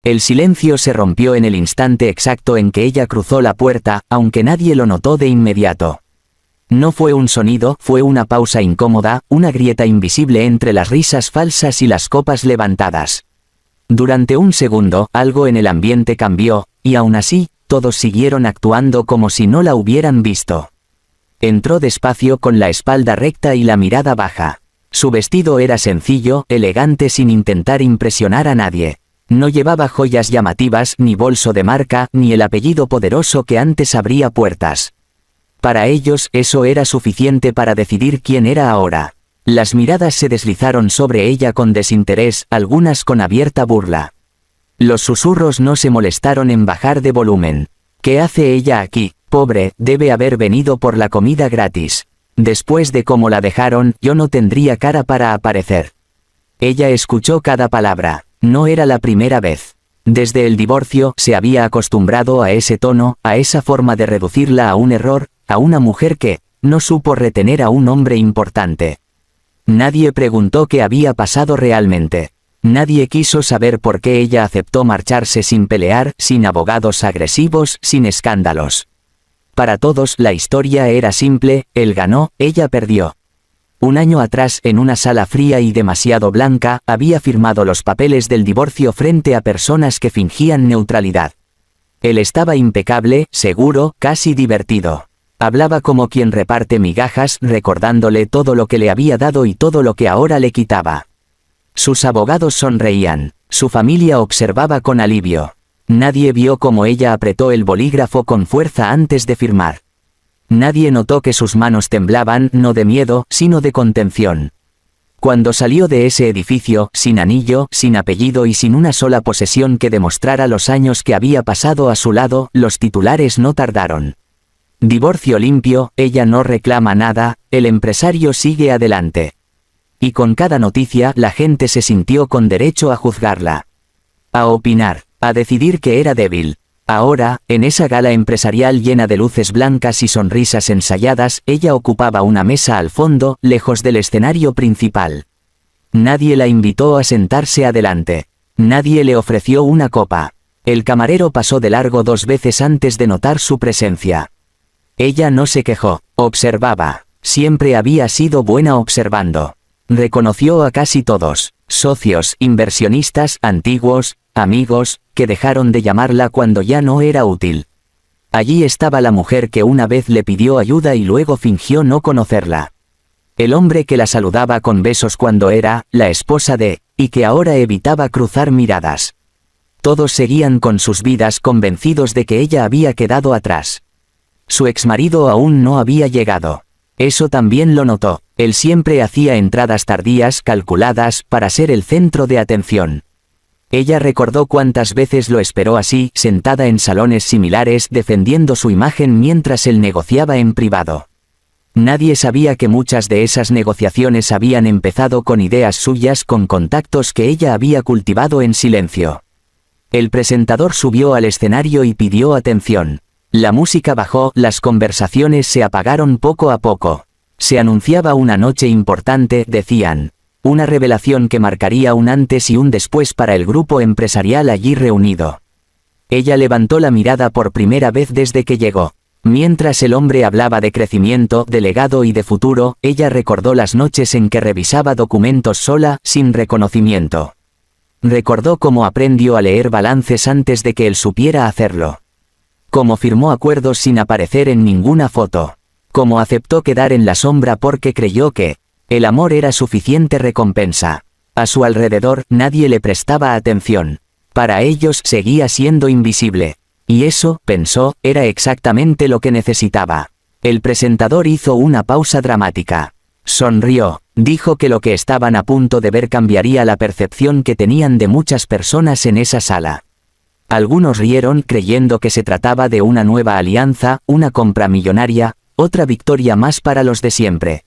El silencio se rompió en el instante exacto en que ella cruzó la puerta, aunque nadie lo notó de inmediato. No fue un sonido, fue una pausa incómoda, una grieta invisible entre las risas falsas y las copas levantadas. Durante un segundo, algo en el ambiente cambió, y aún así, todos siguieron actuando como si no la hubieran visto. Entró despacio con la espalda recta y la mirada baja. Su vestido era sencillo, elegante sin intentar impresionar a nadie. No llevaba joyas llamativas, ni bolso de marca, ni el apellido poderoso que antes abría puertas. Para ellos, eso era suficiente para decidir quién era ahora. Las miradas se deslizaron sobre ella con desinterés, algunas con abierta burla. Los susurros no se molestaron en bajar de volumen. ¿Qué hace ella aquí? Pobre, debe haber venido por la comida gratis. Después de cómo la dejaron, yo no tendría cara para aparecer. Ella escuchó cada palabra. No era la primera vez. Desde el divorcio, se había acostumbrado a ese tono, a esa forma de reducirla a un error, a una mujer que no supo retener a un hombre importante. Nadie preguntó qué había pasado realmente. Nadie quiso saber por qué ella aceptó marcharse sin pelear, sin abogados agresivos, sin escándalos. Para todos la historia era simple, él ganó, ella perdió. Un año atrás, en una sala fría y demasiado blanca, había firmado los papeles del divorcio frente a personas que fingían neutralidad. Él estaba impecable, seguro, casi divertido. Hablaba como quien reparte migajas, recordándole todo lo que le había dado y todo lo que ahora le quitaba. Sus abogados sonreían. Su familia observaba con alivio. Nadie vio cómo ella apretó el bolígrafo con fuerza antes de firmar. Nadie notó que sus manos temblaban, no de miedo, sino de contención. Cuando salió de ese edificio, sin anillo, sin apellido y sin una sola posesión que demostrara los años que había pasado a su lado, los titulares no tardaron. Divorcio limpio, ella no reclama nada, el empresario sigue adelante. Y con cada noticia la gente se sintió con derecho a juzgarla. A opinar, a decidir que era débil. Ahora, en esa gala empresarial llena de luces blancas y sonrisas ensayadas, ella ocupaba una mesa al fondo, lejos del escenario principal. Nadie la invitó a sentarse adelante. Nadie le ofreció una copa. El camarero pasó de largo 2 veces antes de notar su presencia. Ella no se quejó, observaba. Siempre había sido buena observando. Reconoció a casi todos, socios, inversionistas, antiguos, amigos, que dejaron de llamarla cuando ya no era útil. Allí estaba la mujer que una vez le pidió ayuda y luego fingió no conocerla. El hombre que la saludaba con besos cuando era la esposa de, y que ahora evitaba cruzar miradas. Todos seguían con sus vidas convencidos de que ella había quedado atrás. Su exmarido aún no había llegado. Eso también lo notó. Él siempre hacía entradas tardías, calculadas, para ser el centro de atención. Ella recordó cuántas veces lo esperó así, sentada en salones similares, defendiendo su imagen mientras él negociaba en privado. Nadie sabía que muchas de esas negociaciones habían empezado con ideas suyas, con contactos que ella había cultivado en silencio. El presentador subió al escenario y pidió atención. La música bajó, las conversaciones se apagaron poco a poco. Se anunciaba una noche importante, decían. Una revelación que marcaría un antes y un después para el grupo empresarial allí reunido. Ella levantó la mirada por primera vez desde que llegó. Mientras el hombre hablaba de crecimiento, de legado y de futuro, ella recordó las noches en que revisaba documentos sola, sin reconocimiento. Recordó cómo aprendió a leer balances antes de que él supiera hacerlo. Cómo firmó acuerdos sin aparecer en ninguna foto. Cómo aceptó quedar en la sombra porque creyó que el amor era suficiente recompensa. A su alrededor, nadie le prestaba atención. Para ellos seguía siendo invisible. Y eso, pensó, era exactamente lo que necesitaba. El presentador hizo una pausa dramática. Sonrió, dijo que lo que estaban a punto de ver cambiaría la percepción que tenían de muchas personas en esa sala. Algunos rieron creyendo que se trataba de una nueva alianza, una compra millonaria, otra victoria más para los de siempre.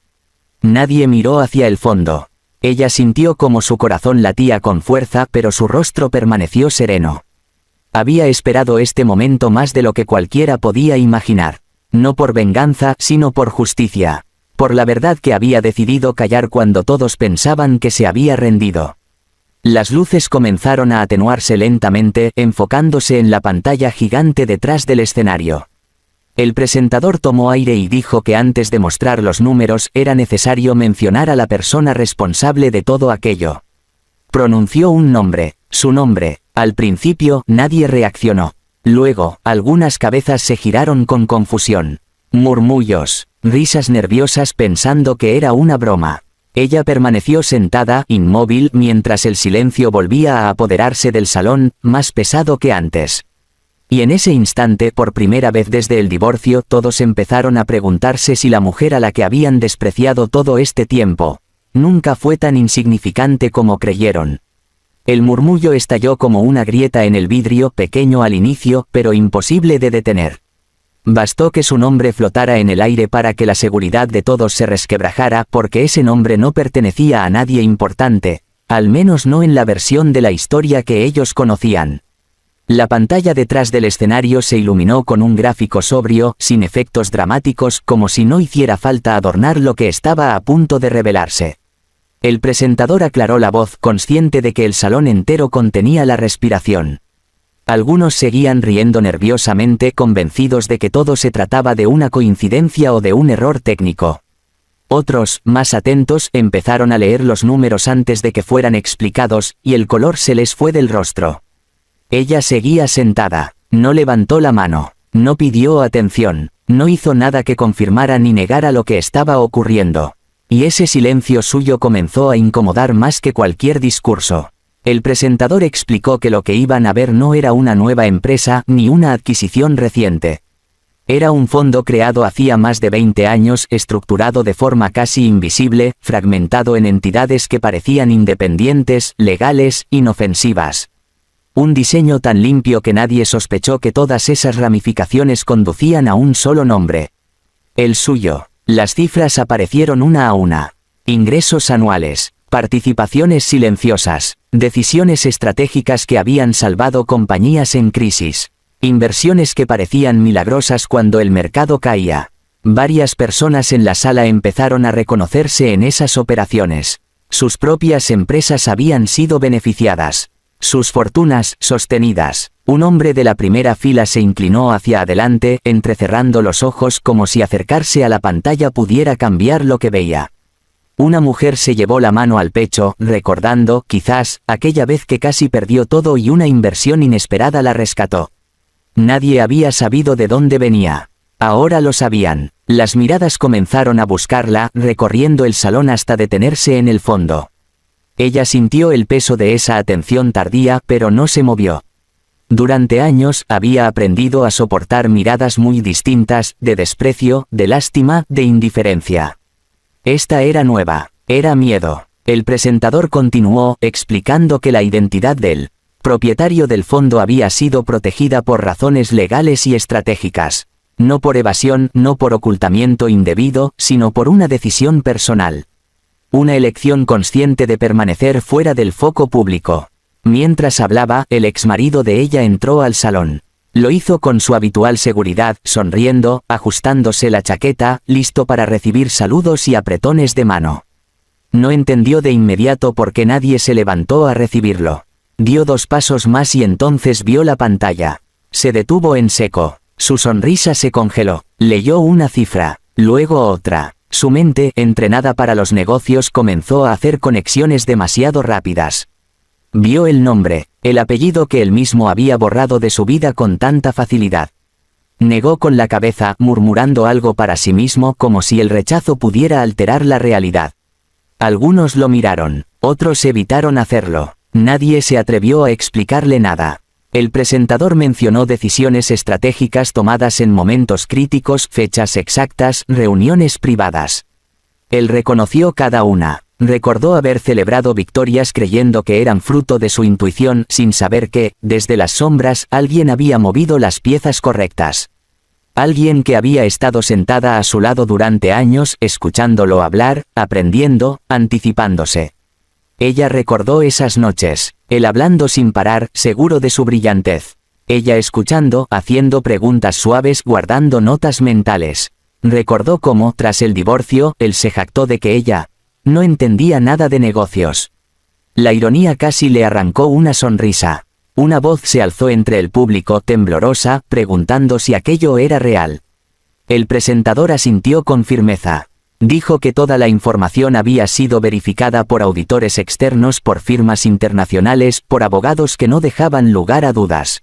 Nadie miró hacia el fondo. Ella sintió como su corazón latía con fuerza, pero su rostro permaneció sereno. Había esperado este momento más de lo que cualquiera podía imaginar. No por venganza, sino por justicia. Por la verdad que había decidido callar cuando todos pensaban que se había rendido. Las luces comenzaron a atenuarse lentamente, enfocándose en la pantalla gigante detrás del escenario. El presentador tomó aire y dijo que antes de mostrar los números era necesario mencionar a la persona responsable de todo aquello. Pronunció un nombre, su nombre. Al principio nadie reaccionó. Luego, algunas cabezas se giraron con confusión. Murmullos, risas nerviosas pensando que era una broma. Ella permaneció sentada, inmóvil, mientras el silencio volvía a apoderarse del salón, más pesado que antes. Y en ese instante, por primera vez desde el divorcio, todos empezaron a preguntarse si la mujer a la que habían despreciado todo este tiempo, nunca fue tan insignificante como creyeron. El murmullo estalló como una grieta en el vidrio, pequeño al inicio, pero imposible de detener. Bastó que su nombre flotara en el aire para que la seguridad de todos se resquebrajara, porque ese nombre no pertenecía a nadie importante, al menos no en la versión de la historia que ellos conocían. La pantalla detrás del escenario se iluminó con un gráfico sobrio, sin efectos dramáticos, como si no hiciera falta adornar lo que estaba a punto de revelarse. El presentador aclaró la voz, consciente de que el salón entero contenía la respiración. Algunos seguían riendo nerviosamente, convencidos de que todo se trataba de una coincidencia o de un error técnico. Otros, más atentos, empezaron a leer los números antes de que fueran explicados, y el color se les fue del rostro. Ella seguía sentada, no levantó la mano, no pidió atención, no hizo nada que confirmara ni negara lo que estaba ocurriendo. Y ese silencio suyo comenzó a incomodar más que cualquier discurso. El presentador explicó que lo que iban a ver no era una nueva empresa ni una adquisición reciente. Era un fondo creado hacía más de 20 años, estructurado de forma casi invisible, fragmentado en entidades que parecían independientes, legales, inofensivas. Un diseño tan limpio que nadie sospechó que todas esas ramificaciones conducían a un solo nombre. El suyo. Las cifras aparecieron una a una. Ingresos anuales, participaciones silenciosas, decisiones estratégicas que habían salvado compañías en crisis, inversiones que parecían milagrosas cuando el mercado caía. Varias personas en la sala empezaron a reconocerse en esas operaciones. Sus propias empresas habían sido beneficiadas. Sus fortunas sostenidas. Un hombre de la primera fila se inclinó hacia adelante, entrecerrando los ojos como si acercarse a la pantalla pudiera cambiar lo que veía. Una mujer se llevó la mano al pecho, recordando, quizás, aquella vez que casi perdió todo y una inversión inesperada la rescató. Nadie había sabido de dónde venía. Ahora lo sabían. Las miradas comenzaron a buscarla, recorriendo el salón hasta detenerse en el fondo. Ella sintió el peso de esa atención tardía, pero no se movió. Durante años había aprendido a soportar miradas muy distintas, de desprecio, de lástima, de indiferencia. Esta era nueva, era miedo. El presentador continuó, explicando que la identidad del propietario del fondo había sido protegida por razones legales y estratégicas. No por evasión, no por ocultamiento indebido, sino por una decisión personal. Una elección consciente de permanecer fuera del foco público. Mientras hablaba, el exmarido de ella entró al salón. Lo hizo con su habitual seguridad, sonriendo, ajustándose la chaqueta, listo para recibir saludos y apretones de mano. No entendió de inmediato por qué nadie se levantó a recibirlo. Dio 2 pasos más y entonces vio la pantalla. Se detuvo en seco. Su sonrisa se congeló. Leyó una cifra, luego otra. Su mente, entrenada para los negocios, comenzó a hacer conexiones demasiado rápidas. Vio el nombre, el apellido que él mismo había borrado de su vida con tanta facilidad. Negó con la cabeza, murmurando algo para sí mismo como si el rechazo pudiera alterar la realidad. Algunos lo miraron, otros evitaron hacerlo. Nadie se atrevió a explicarle nada. El presentador mencionó decisiones estratégicas tomadas en momentos críticos, fechas exactas, reuniones privadas. Él reconoció cada una. Recordó haber celebrado victorias creyendo que eran fruto de su intuición, sin saber que, desde las sombras, alguien había movido las piezas correctas. Alguien que había estado sentada a su lado durante años, escuchándolo hablar, aprendiendo, anticipándose. Ella recordó esas noches, él hablando sin parar, seguro de su brillantez. Ella escuchando, haciendo preguntas suaves, guardando notas mentales. Recordó cómo, tras el divorcio, él se jactó de que ella no entendía nada de negocios. La ironía casi le arrancó una sonrisa. Una voz se alzó entre el público temblorosa, preguntando si aquello era real. El presentador asintió con firmeza. Dijo que toda la información había sido verificada por auditores externos, por firmas internacionales, por abogados que no dejaban lugar a dudas.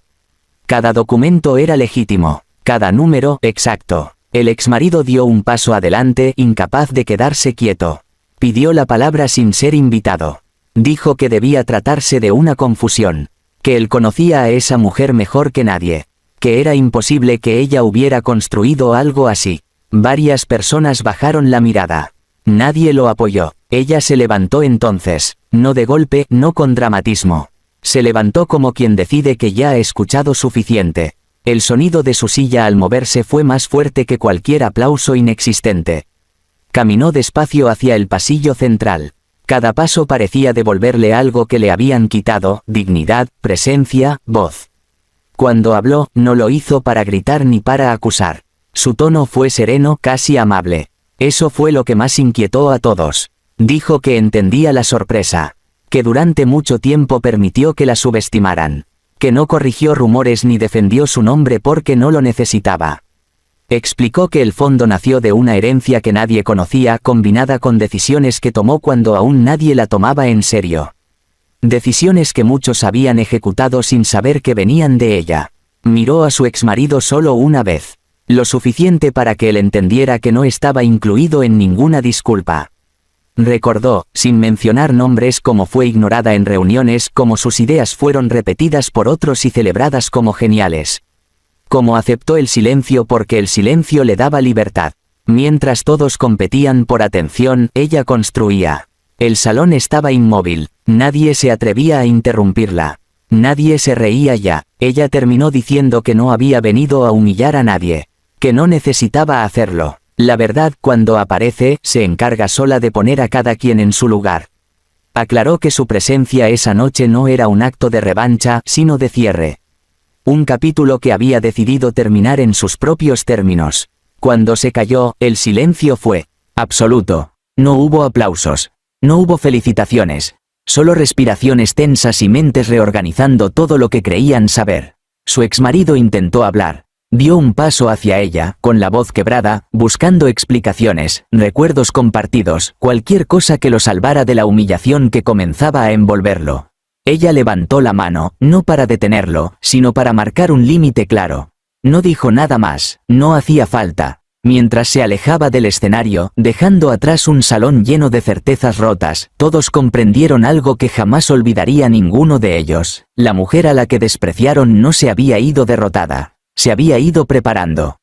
Cada documento era legítimo, cada número exacto. El exmarido dio un paso adelante, incapaz de quedarse quieto. Pidió la palabra sin ser invitado. Dijo que debía tratarse de una confusión, que él conocía a esa mujer mejor que nadie, que era imposible que ella hubiera construido algo así. Varias personas bajaron la mirada. Nadie lo apoyó. Ella se levantó entonces, no de golpe, no con dramatismo. Se levantó como quien decide que ya ha escuchado suficiente. El sonido de su silla al moverse fue más fuerte que cualquier aplauso inexistente. Caminó despacio hacia el pasillo central. Cada paso parecía devolverle algo que le habían quitado: dignidad, presencia, voz. Cuando habló, no lo hizo para gritar ni para acusar. Su tono fue sereno, casi amable. Eso fue lo que más inquietó a todos. Dijo que entendía la sorpresa, que durante mucho tiempo permitió que la subestimaran, que no corrigió rumores ni defendió su nombre porque no lo necesitaba. Explicó que el fondo nació de una herencia que nadie conocía, combinada con decisiones que tomó cuando aún nadie la tomaba en serio. Decisiones que muchos habían ejecutado sin saber que venían de ella. Miró a su exmarido solo una vez. Lo suficiente para que él entendiera que no estaba incluido en ninguna disculpa. Recordó, sin mencionar nombres, cómo fue ignorada en reuniones, cómo sus ideas fueron repetidas por otros y celebradas como geniales. Cómo aceptó el silencio porque el silencio le daba libertad. Mientras todos competían por atención, ella construía. El salón estaba inmóvil, nadie se atrevía a interrumpirla. Nadie se reía ya. Ella terminó diciendo que no había venido a humillar a nadie, que no necesitaba hacerlo. La verdad, cuando aparece, se encarga sola de poner a cada quien en su lugar. Aclaró que su presencia esa noche no era un acto de revancha, sino de cierre. Un capítulo que había decidido terminar en sus propios términos. Cuando se calló, el silencio fue absoluto. No hubo aplausos. No hubo felicitaciones. Solo respiraciones tensas y mentes reorganizando todo lo que creían saber. Su exmarido intentó hablar. Dio un paso hacia ella, con la voz quebrada, buscando explicaciones, recuerdos compartidos, cualquier cosa que lo salvara de la humillación que comenzaba a envolverlo. Ella levantó la mano, no para detenerlo, sino para marcar un límite claro. No dijo nada más, no hacía falta. Mientras se alejaba del escenario, dejando atrás un salón lleno de certezas rotas, todos comprendieron algo que jamás olvidaría ninguno de ellos. La mujer a la que despreciaron no se había ido derrotada. Se había ido preparando.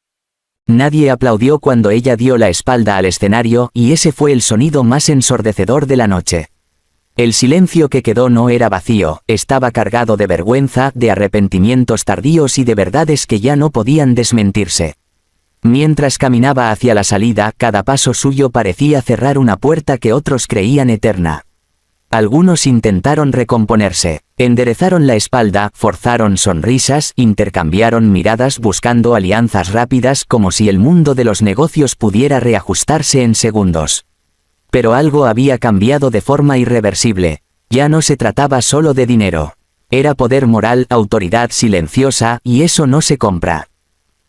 Nadie aplaudió cuando ella dio la espalda al escenario, y ese fue el sonido más ensordecedor de la noche. El silencio que quedó no era vacío, estaba cargado de vergüenza, de arrepentimientos tardíos y de verdades que ya no podían desmentirse. Mientras caminaba hacia la salida, cada paso suyo parecía cerrar una puerta que otros creían eterna. Algunos intentaron recomponerse, enderezaron la espalda, forzaron sonrisas, intercambiaron miradas buscando alianzas rápidas como si el mundo de los negocios pudiera reajustarse en segundos. Pero algo había cambiado de forma irreversible. Ya no se trataba solo de dinero. Era poder moral, autoridad silenciosa, y eso no se compra.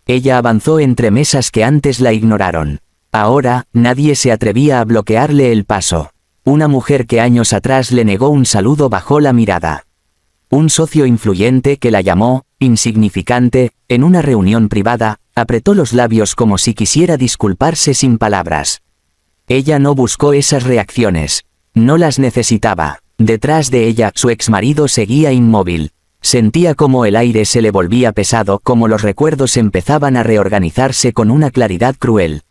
Ella avanzó entre mesas que antes la ignoraron. Ahora, nadie se atrevía a bloquearle el paso. Una mujer que años atrás le negó un saludo bajó la mirada. Un socio influyente que la llamó insignificante, en una reunión privada, apretó los labios como si quisiera disculparse sin palabras. Ella no buscó esas reacciones. No las necesitaba. Detrás de ella, su exmarido seguía inmóvil. Sentía como el aire se le volvía pesado, como los recuerdos empezaban a reorganizarse con una claridad cruel.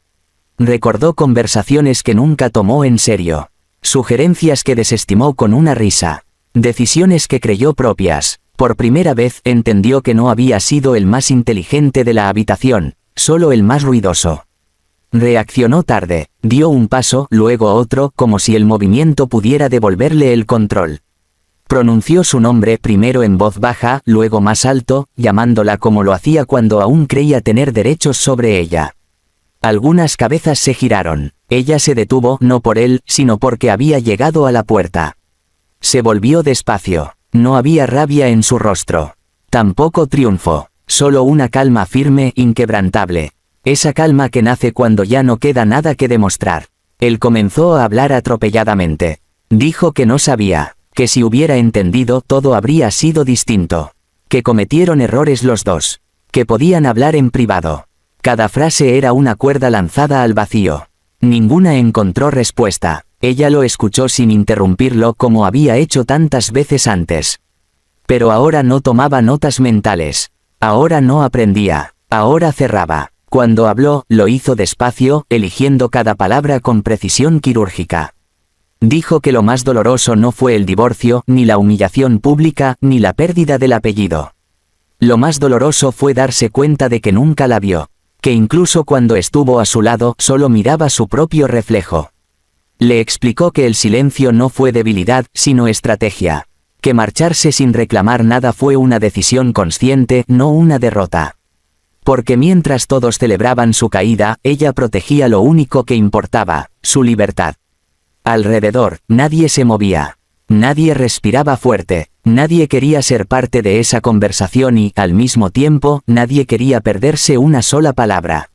Recordó conversaciones que nunca tomó en serio. Sugerencias que desestimó con una risa. Decisiones que creyó propias. Por primera vez entendió que no había sido el más inteligente de la habitación, solo el más ruidoso. Reaccionó tarde, dio un paso, luego otro, como si el movimiento pudiera devolverle el control. Pronunció su nombre primero en voz baja, luego más alto, llamándola como lo hacía cuando aún creía tener derechos sobre ella. Algunas cabezas se giraron. Ella se detuvo, no por él, sino porque había llegado a la puerta. Se volvió despacio. No había rabia en su rostro. Tampoco triunfo. Solo una calma firme, inquebrantable. Esa calma que nace cuando ya no queda nada que demostrar. Él comenzó a hablar atropelladamente. Dijo que no sabía, que si hubiera entendido todo habría sido distinto. Que cometieron errores los dos. Que podían hablar en privado. Cada frase era una cuerda lanzada al vacío. Ninguna encontró respuesta. Ella lo escuchó sin interrumpirlo como había hecho tantas veces antes. Pero ahora no tomaba notas mentales. Ahora no aprendía. Ahora cerraba. Cuando habló, lo hizo despacio, eligiendo cada palabra con precisión quirúrgica. Dijo que lo más doloroso no fue el divorcio, ni la humillación pública, ni la pérdida del apellido. Lo más doloroso fue darse cuenta de que nunca la vio, que incluso cuando estuvo a su lado, solo miraba su propio reflejo. Le explicó que el silencio no fue debilidad, sino estrategia. Que marcharse sin reclamar nada fue una decisión consciente, no una derrota. Porque mientras todos celebraban su caída, ella protegía lo único que importaba, su libertad. Alrededor, nadie se movía. Nadie respiraba fuerte, nadie quería ser parte de esa conversación y, al mismo tiempo, nadie quería perderse una sola palabra.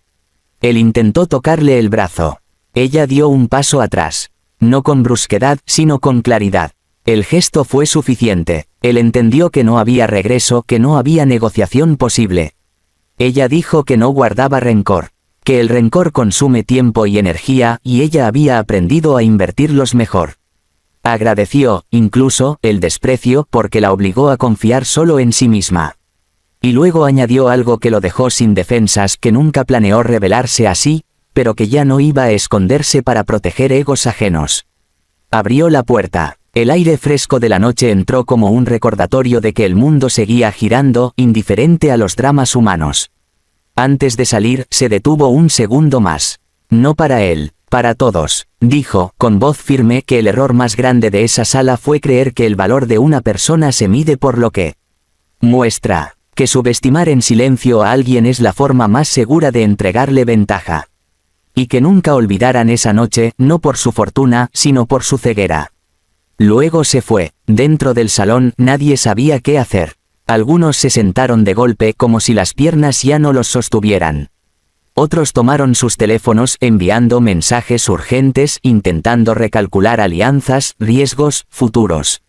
Él intentó tocarle el brazo. Ella dio un paso atrás. No con brusquedad, sino con claridad. El gesto fue suficiente. Él entendió que no había regreso, que no había negociación posible. Ella dijo que no guardaba rencor, que el rencor consume tiempo y energía, y ella había aprendido a invertirlos mejor. Agradeció, incluso, el desprecio porque la obligó a confiar solo en sí misma. Y luego añadió algo que lo dejó sin defensas, que nunca planeó revelarse así, pero que ya no iba a esconderse para proteger egos ajenos. Abrió la puerta. El aire fresco de la noche entró como un recordatorio de que el mundo seguía girando, indiferente a los dramas humanos. Antes de salir, se detuvo un segundo más. No para él, para todos, dijo, con voz firme, que el error más grande de esa sala fue creer que el valor de una persona se mide por lo que muestra, que subestimar en silencio a alguien es la forma más segura de entregarle ventaja. Y que nunca olvidaran esa noche, no por su fortuna, sino por su ceguera. Luego se fue. Dentro del salón, nadie sabía qué hacer. Algunos se sentaron de golpe como si las piernas ya no los sostuvieran. Otros tomaron sus teléfonos enviando mensajes urgentes, intentando recalcular alianzas, riesgos, futuros.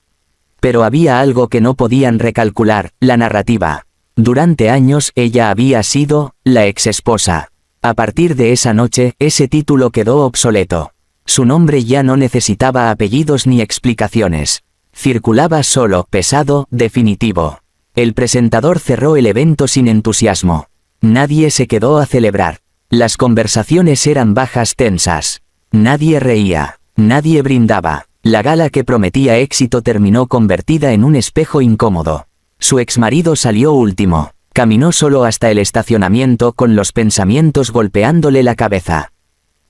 Pero había algo que no podían recalcular, la narrativa. Durante años ella había sido la exesposa. A partir de esa noche, ese título quedó obsoleto. Su nombre ya no necesitaba apellidos ni explicaciones. Circulaba solo, pesado, definitivo. El presentador cerró el evento sin entusiasmo. Nadie se quedó a celebrar. Las conversaciones eran bajas, tensas. Nadie reía. Nadie brindaba. La gala que prometía éxito terminó convertida en un espejo incómodo. Su exmarido salió último. Caminó solo hasta el estacionamiento con los pensamientos golpeándole la cabeza.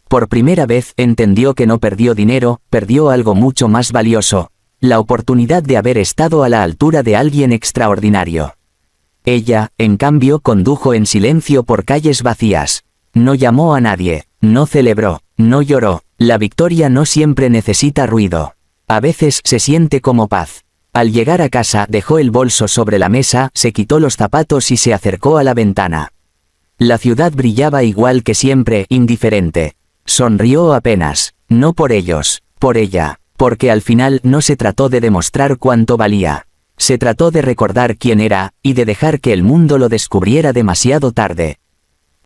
Por primera vez entendió que no perdió dinero, perdió algo mucho más valioso, la oportunidad de haber estado a la altura de alguien extraordinario. Ella, en cambio, condujo en silencio por calles vacías. No llamó a nadie, no celebró, no lloró. La victoria no siempre necesita ruido. A veces se siente como paz. Al llegar a casa, dejó el bolso sobre la mesa, se quitó los zapatos y se acercó a la ventana. La ciudad brillaba igual que siempre, indiferente. Sonrió apenas, no por ellos, por ella, porque al final no se trató de demostrar cuánto valía. Se trató de recordar quién era, y de dejar que el mundo lo descubriera demasiado tarde.